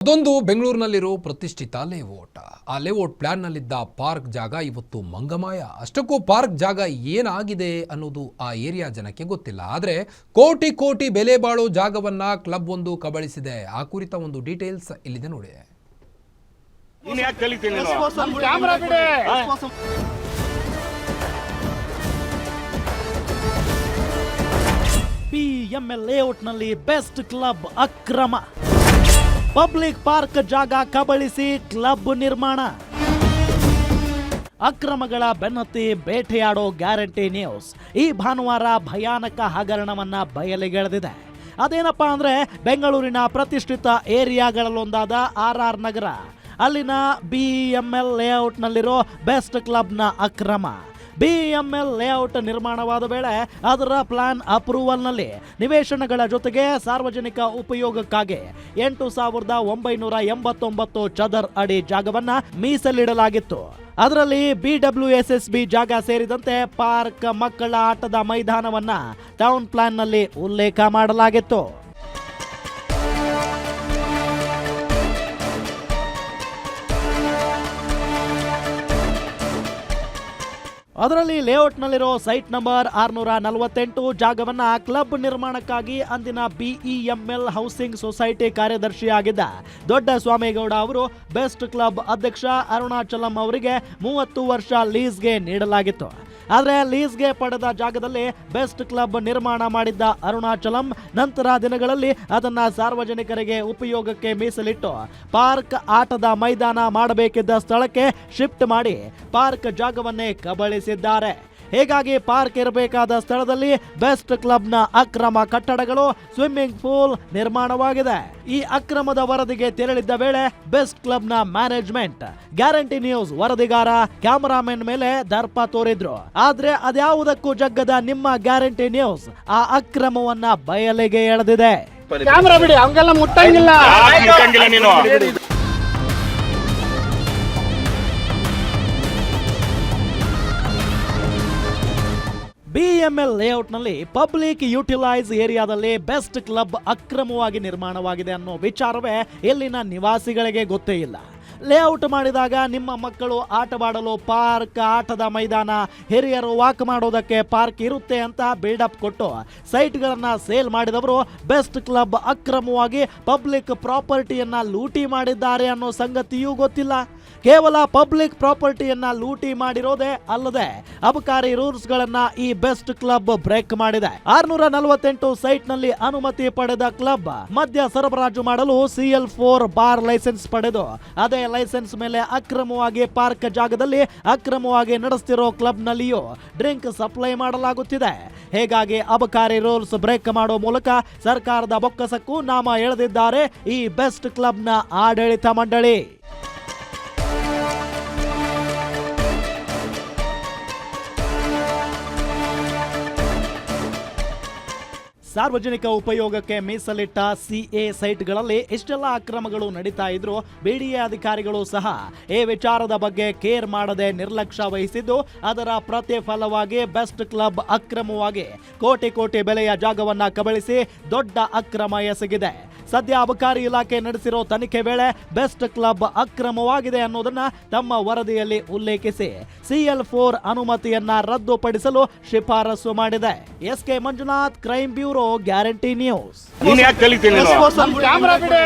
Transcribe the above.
ಅದೊಂದು ಬೆಂಗಳೂರಿನಲ್ಲಿರೋ ಪ್ರತಿಷ್ಠಿತ ಲೇಔಟ್. ಆ ಲೇಔಟ್ ಪ್ಲಾನ್ನಲ್ಲಿದ್ದ ಪಾರ್ಕ್ ಜಾಗ ಇವತ್ತು ಮಂಗಮಾಯ. ಅಷ್ಟಕ್ಕೂ ಪಾರ್ಕ್ ಜಾಗ ಏನಾಗಿದೆ ಅನ್ನೋದು ಆ ಏರಿಯಾ ಜನಕ್ಕೆ ಗೊತ್ತಿಲ್ಲ. ಆದರೆ ಕೋಟಿ ಕೋಟಿ ಬೆಲೆ ಬಾಳೋ ಜಾಗವನ್ನ ಕ್ಲಬ್ ಒಂದು ಕಬಳಿಸಿದೆ. ಆ ಕುರಿತ ಒಂದು ಡೀಟೇಲ್ಸ್ ಇಲ್ಲಿದೆ ನೋಡಿ. PML ಲೇಔಟ್ನಲ್ಲಿ ಬೆಸ್ಟ್ ಕ್ಲಬ್ ಅಕ್ರಮ. ಪಬ್ಲಿಕ್ ಪಾರ್ಕ್ ಜಾಗ ಕಬಳಿಸಿ ಕ್ಲಬ್ ನಿರ್ಮಾಣ. ಅಕ್ರಮಗಳ ಬೆನ್ನತ್ತಿ ಬೇಟೆಯಾಡೋ ಗ್ಯಾರಂಟಿ ನ್ಯೂಸ್ ಈ ಭಾನುವಾರ ಭಯಾನಕ ಹಗರಣವನ್ನ ಬಯಲಿಗೆಳೆದಿದೆ. ಅದೇನಪ್ಪಾ ಅಂದ್ರೆ ಬೆಂಗಳೂರಿನ ಪ್ರತಿಷ್ಠಿತ ಏರಿಯಾಗಳಲ್ಲೊಂದಾದ RR ನಗರ, ಅಲ್ಲಿನ BML ಲೇಔಟ್ನಲ್ಲಿರೋ ಬೆಸ್ಟ್ ಕ್ಲಬ್ನ ಅಕ್ರಮ. BML ಲೇಔಟ್ ನಿರ್ಮಾಣವಾದ ವೇಳೆ ಅದರ ಪ್ಲಾನ್ ಅಪ್ರೂವಲ್ನಲ್ಲಿ ನಿವೇಶನಗಳ ಜೊತೆಗೆ ಸಾರ್ವಜನಿಕ ಉಪಯೋಗಕ್ಕಾಗಿ 8,989 ಚದರ್ ಅಡಿ ಜಾಗವನ್ನ ಮೀಸಲಿಡಲಾಗಿತ್ತು. ಅದರಲ್ಲಿ BWSSB ಜಾಗ ಸೇರಿದಂತೆ ಪಾರ್ಕ್, ಮಕ್ಕಳ ಆಟದ ಮೈದಾನವನ್ನ ಟೌನ್ ಪ್ಲಾನ್ನಲ್ಲಿ ಉಲ್ಲೇಖ ಮಾಡಲಾಗಿತ್ತು. ಅದರಲ್ಲಿ ಲೇಔಟ್ನಲ್ಲಿರೋ ಸೈಟ್ ನಂಬರ್ 648 ಜಾಗವನ್ನ ಕ್ಲಬ್ ನಿರ್ಮಾಣಕ್ಕಾಗಿ ಅಂದಿನ BEML ಹೌಸಿಂಗ್ ಸೊಸೈಟಿ ಕಾರ್ಯದರ್ಶಿಯಾಗಿದ್ದ ದೊಡ್ಡ ಸ್ವಾಮೇಗೌಡ ಅವರು ಬೆಸ್ಟ್ ಕ್ಲಬ್ ಅಧ್ಯಕ್ಷ ಅರುಣಾಚಲಂ ಅವರಿಗೆ 30 ವರ್ಷ ಲೀಸ್ಗೆ ನೀಡಲಾಗಿತ್ತು. ಆದರೆ ಲೀಸ್ಗೆ ಪಡೆದ ಜಾಗದಲ್ಲಿ ಬೆಸ್ಟ್ ಕ್ಲಬ್ ನಿರ್ಮಾಣ ಮಾಡಿದ್ದ ಅರುಣಾಚಲಂ ನಂತರ ದಿನಗಳಲ್ಲಿ ಅದನ್ನ ಸಾರ್ವಜನಿಕರಿಗೆ ಉಪಯೋಗಕ್ಕೆ ಮೀಸಲಿಟ್ಟು ಪಾರ್ಕ್, ಆಟದ ಮೈದಾನ ಮಾಡಬೇಕಿದ್ದ ಸ್ಥಳಕ್ಕೆ ಶಿಫ್ಟ್ ಮಾಡಿ ಪಾರ್ಕ್ ಜಾಗವನ್ನೇ ಕಬಳಿಸಿದ್ದಾರೆ. ಹೀಗಾಗಿ ಪಾರ್ಕ್ ಇರಬೇಕಾದ ಸ್ಥಳದಲ್ಲಿ ಬೆಸ್ಟ್ ಕ್ಲಬ್ನ ಅಕ್ರಮ ಕಟ್ಟಡಗಳು, ಸ್ವಿಮ್ಮಿಂಗ್ ಪೂಲ್ ನಿರ್ಮಾಣವಾಗಿದೆ. ಈ ಅಕ್ರಮದ ವರದಿಗೆ ತೆರಳಿದ್ದ ವೇಳೆ ಬೆಸ್ಟ್ ಕ್ಲಬ್ನ ಮ್ಯಾನೇಜ್ಮೆಂಟ್ ಗ್ಯಾರಂಟಿ ನ್ಯೂಸ್ ವರದಿಗಾರ, ಕ್ಯಾಮರಾಮನ್ ಮೇಲೆ ದರ್ಪ ತೋರಿದ್ರು. ಆದ್ರೆ ಅದ್ಯಾವುದಕ್ಕೂ ಜಗ್ಗದ ನಿಮ್ಮ ಗ್ಯಾರಂಟಿ ನ್ಯೂಸ್ ಆ ಅಕ್ರಮವನ್ನ ಬಯಲಿಗೆ ಎಳೆದಿದೆ. ಕ್ಯಾಮರಾ ಬಿಡಿ, ಅವಂಗೆಲ್ಲ ಮುಟ್ಟಂಗಿಲ್ಲ. BML ಲೇಔಟ್ನಲ್ಲಿ ಪಬ್ಲಿಕ್ ಯುಟಿಲೈಸ್ ಏರಿಯಾದಲ್ಲಿ ಬೆಸ್ಟ್ ಕ್ಲಬ್ ಅಕ್ರಮವಾಗಿ ನಿರ್ಮಾಣವಾಗಿದೆ ಅನ್ನೋ ವಿಚಾರವೇ ಇಲ್ಲಿನ ನಿವಾಸಿಗಳಿಗೆ ಗೊತ್ತೇ ಇಲ್ಲ. ಲೇಔಟ್ ಮಾಡಿದಾಗ ನಿಮ್ಮ ಮಕ್ಕಳು ಆಟವಾಡಲು ಪಾರ್ಕ್, ಆಟದ ಮೈದಾನ, ಹಿರಿಯರು ವಾಕ್ ಮಾಡೋದಕ್ಕೆ ಪಾರ್ಕ್ ಇರುತ್ತೆ ಅಂತ ಬಿಲ್ಡಪ್ ಕೊಟ್ಟು ಸೈಟ್ಗಳನ್ನ ಸೇಲ್ ಮಾಡಿದವರು ಬೆಸ್ಟ್ ಕ್ಲಬ್ ಅಕ್ರಮವಾಗಿ ಪಬ್ಲಿಕ್ ಪ್ರಾಪರ್ಟಿಯನ್ನ ಲೂಟಿ ಮಾಡಿದ್ದಾರೆ ಅನ್ನೋ ಸಂಗತಿಯೂ ಗೊತ್ತಿಲ್ಲ. ಕೇವಲ ಪಬ್ಲಿಕ್ ಪ್ರಾಪರ್ಟಿಯನ್ನ ಲೂಟಿ ಮಾಡಿರೋದೇ ಅಲ್ಲದೆ ಅಬಕಾರಿ ರೂಲ್ಸ್ ಗಳನ್ನ ಈ ಬೆಸ್ಟ್ ಕ್ಲಬ್ ಬ್ರೇಕ್ ಮಾಡಿದೆ. 648 ಸೈಟ್ ನಲ್ಲಿ ಅನುಮತಿ ಪಡೆದ ಕ್ಲಬ್ ಮದ್ಯ ಸರಬರಾಜು ಮಾಡಲು CL4 ಬಾರ್ ಲೈಸೆನ್ಸ್ ಪಡೆದು ಅದೇ ಲೈಸೆನ್ಸ್ ಮೇಲೆ ಅಕ್ರಮವಾಗಿ ಪಾರ್ಕ್ ಜಾಗದಲ್ಲಿ ಅಕ್ರಮವಾಗಿ ನಡೆಸ್ತಿರೋ ಕ್ಲಬ್ ನಲ್ಲಿಯೂ ಡ್ರಿಂಕ್ ಸಪ್ಲೈ ಮಾಡಲಾಗುತ್ತಿದೆ. ಹೀಗಾಗಿ ಅಬಕಾರಿ ರೂಲ್ಸ್ ಬ್ರೇಕ್ ಮಾಡೋ ಮೂಲಕ ಸರ್ಕಾರದ ಬೊಕ್ಕಸಕ್ಕೂ ನಾಮ ಎಳೆದಿದ್ದಾರೆ ಈ ಬೆಸ್ಟ್ ಕ್ಲಬ್ನ ಆಡಳಿತ ಮಂಡಳಿ. ಸಾರ್ವಜನಿಕ ಉಪಯೋಗಕ್ಕೆ ಮೀಸಲಿಟ್ಟ CA ಸೈಟ್ಗಳಲ್ಲಿ ಇಷ್ಟೆಲ್ಲ ಅಕ್ರಮಗಳು ನಡೀತಾ ಇದ್ರು BDA ಅಧಿಕಾರಿಗಳು ಸಹ ಈ ವಿಚಾರದ ಬಗ್ಗೆ ಕೇರ್ ಮಾಡದೆ ನಿರ್ಲಕ್ಷ್ಯ ವಹಿಸಿದ್ದು ಅದರ ಪ್ರತಿಫಲವಾಗಿ ಬೆಸ್ಟ್ ಕ್ಲಬ್ ಅಕ್ರಮವಾಗಿ ಕೋಟಿ ಕೋಟಿ ಬೆಲೆಯ ಜಾಗವನ್ನ ಕಬಳಿಸಿ ದೊಡ್ಡ ಅಕ್ರಮ ಎಸಗಿದೆ. ಸದ್ಯ ಅಬಕಾರಿ ಇಲಾಖೆ ನಡೆಸಿರೋ ತನಿಖೆ ವೇಳೆ ಬೆಸ್ಟ್ ಕ್ಲಬ್ ಅಕ್ರಮವಾಗಿದೆ ಅನ್ನೋದನ್ನ ತಮ್ಮ ವರದಿಯಲ್ಲಿ ಉಲ್ಲೇಖಿಸಿ CL4 ಅನುಮತಿಯನ್ನ ರದ್ದುಪಡಿಸಲು ಶಿಫಾರಸು ಮಾಡಿದೆ. SK Manjunath, crime bureau, guarantee news. Camera ಬಿಡಿ.